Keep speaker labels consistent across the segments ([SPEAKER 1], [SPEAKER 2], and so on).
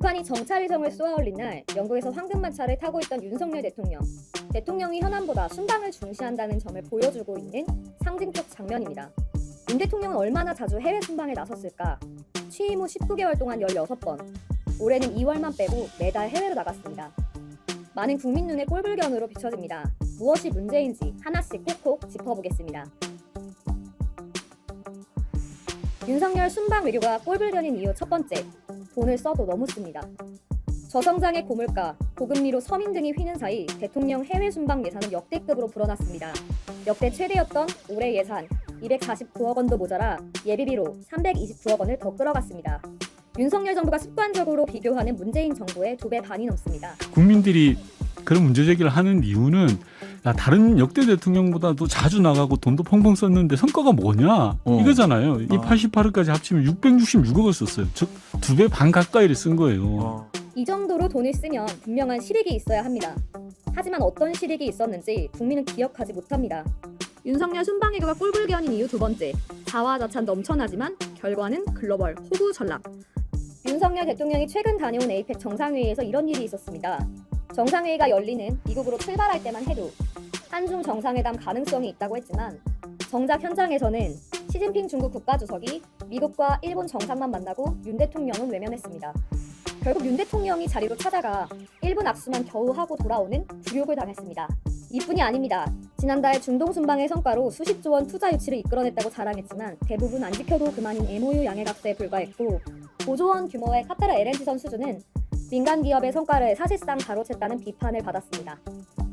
[SPEAKER 1] 북한이 정찰위성을 쏘아올린 날 영국에서 황금마차를 타고 있던 윤석열 대통령. 대통령이 현안보다 순방을 중시한다는 점을 보여주고 있는 상징적 장면입니다. 윤 대통령은 얼마나 자주 해외 순방에 나섰을까? 취임 후 19개월 동안 16번. 올해는 2월만 빼고 매달 해외로 나갔습니다. 많은 국민 눈에 꼴불견으로 비춰집니다. 무엇이 문제인지 하나씩 꼭꼭 짚어보겠습니다. 윤석열 순방 외교가 꼴불견인 이유 첫 번째, 돈을 써도 너무 씁니다. 저성장의 고물가, 고금리로 서민 등이 휘는 사이 대통령 해외 순방 예산은 역대급으로 불어났습니다. 역대 최대였던 올해 예산 249억 원도 모자라 예비비로 329억 원을 더 끌어갔습니다. 윤석열 정부가 습관적으로 비교하는 문재인 정부의 2배 반이 넘습니다.
[SPEAKER 2] 국민들이 그런 문제 제기를 하는 이유는 야, 다른 역대 대통령보다도 자주 나가고 돈도 펑펑 썼는데 성과가 뭐냐 이거잖아요. 이 88억까지 합치면 666억을 썼어요. 즉 2배 반 가까이를 쓴 거예요.
[SPEAKER 1] 이 정도로 돈을 쓰면 분명한 실익이 있어야 합니다. 하지만 어떤 실익이 있었는지 국민은 기억하지 못합니다. 윤석열 순방 외교가 꼴불견인 이유 두 번째, 자화자찬 넘쳐나지만 결과는 글로벌 호구 전락. 윤석열 대통령이 최근 다녀온 에이펙 정상회의에서 이런 일이 있었습니다. 정상회의가 열리는 미국으로 출발할 때만 해도 한중 정상회담 가능성이 있다고 했지만 정작 현장에서는 시진핑 중국 국가주석이 미국과 일본 정상만 만나고 윤 대통령은 외면했습니다. 결국 윤 대통령이 자리로 찾아가 일본 악수만 겨우 하고 돌아오는 굴욕을 당했습니다. 이뿐이 아닙니다. 지난달 중동 순방의 성과로 수십조 원 투자 유치를 이끌어냈다고 자랑했지만 대부분 안 지켜도 그만인 MOU 양해각서에 불과했고 5조 원 규모의 카타르 LNG선 수주는 민간 기업의 성과를 사실상 가로챘다는 비판을 받았습니다.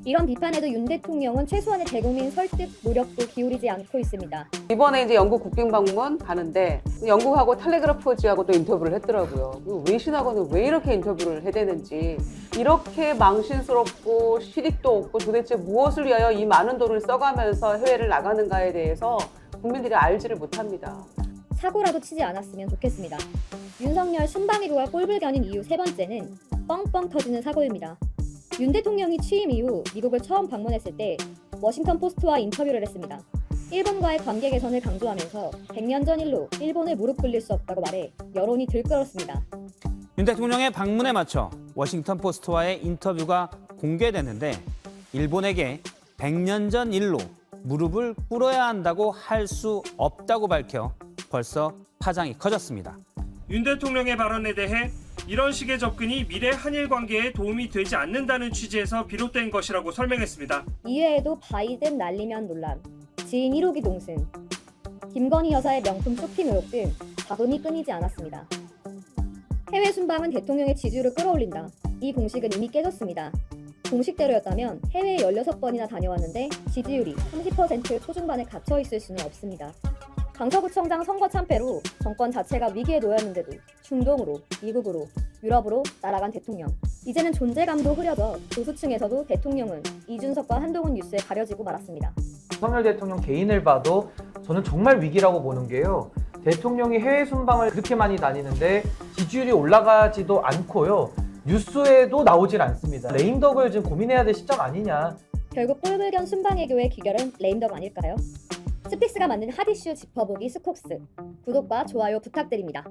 [SPEAKER 1] 이런 비판에도 윤 대통령은 최소한의 대국민 설득 노력도 기울이지 않고 있습니다.
[SPEAKER 3] 이번에 이제 영국 국빈 방문 가는데 영국하고 텔레그래프지하고도 인터뷰를 했더라고요. 외신하고는 왜 이렇게 인터뷰를 해대는지, 이렇게 망신스럽고 실익도 없고 도대체 무엇을 위하여 이 많은 돈을 써가면서 해외를 나가는가에 대해서 국민들이 알지를 못합니다.
[SPEAKER 1] 사고라도 치지 않았으면 좋겠습니다. 윤석열 순방 외교가 꼴불견인 이유 세 번째는 뻥뻥 터지는 사고입니다. 윤 대통령이 취임 이후 미국을 처음 방문했을 때 워싱턴 포스트와 인터뷰를 했습니다. 일본과의 관계 개선을 강조하면서 100년 전 일로 일본을 무릎 꿇릴 수 없다고 말해 여론이 들끓었습니다.
[SPEAKER 4] 윤 대통령의 방문에 맞춰 워싱턴 포스트와의 인터뷰가 공개됐는데 일본에게 100년 전 일로 무릎을 꿇어야 한다고 할 수 없다고 밝혀 벌써 파장이 커졌습니다.
[SPEAKER 5] 윤 대통령의 발언에 대해 이런 식의 접근이 미래 한일 관계에 도움이 되지 않는다는 취지에서 비롯된 것이라고 설명했습니다.
[SPEAKER 1] 이외에도 바이든 날리면 논란, 지인 1호기 동승, 김건희 여사의 명품 쇼핑 의혹 등 잡음이 끊이지 않았습니다. 해외 순방은 대통령의 지지율을 끌어올린다. 이 공식은 이미 깨졌습니다. 공식대로였다면 해외에 16번이나 다녀왔는데 지지율이 30% 초중반에 갇혀 있을 수는 없습니다. 강서구청장 선거 참패로 정권 자체가 위기에 놓였는데도 중동으로, 미국으로, 유럽으로 날아간 대통령. 이제는 존재감도 흐려져 보수층에서도 대통령은 이준석과 한동훈 뉴스에 가려지고 말았습니다.
[SPEAKER 6] 윤석열 대통령 개인을 봐도 저는 정말 위기라고 보는 게요. 대통령이 해외 순방을 그렇게 많이 다니는데 지지율이 올라가지도 않고요. 뉴스에도 나오질 않습니다. 레임덕을 지금 고민해야 될 시점 아니냐.
[SPEAKER 1] 결국 꼴불견 순방 외교의 귀결은 레임덕 아닐까요? 스픽스가 만든 핫이슈 짚어보기 스콕스. 구독과 좋아요 부탁드립니다.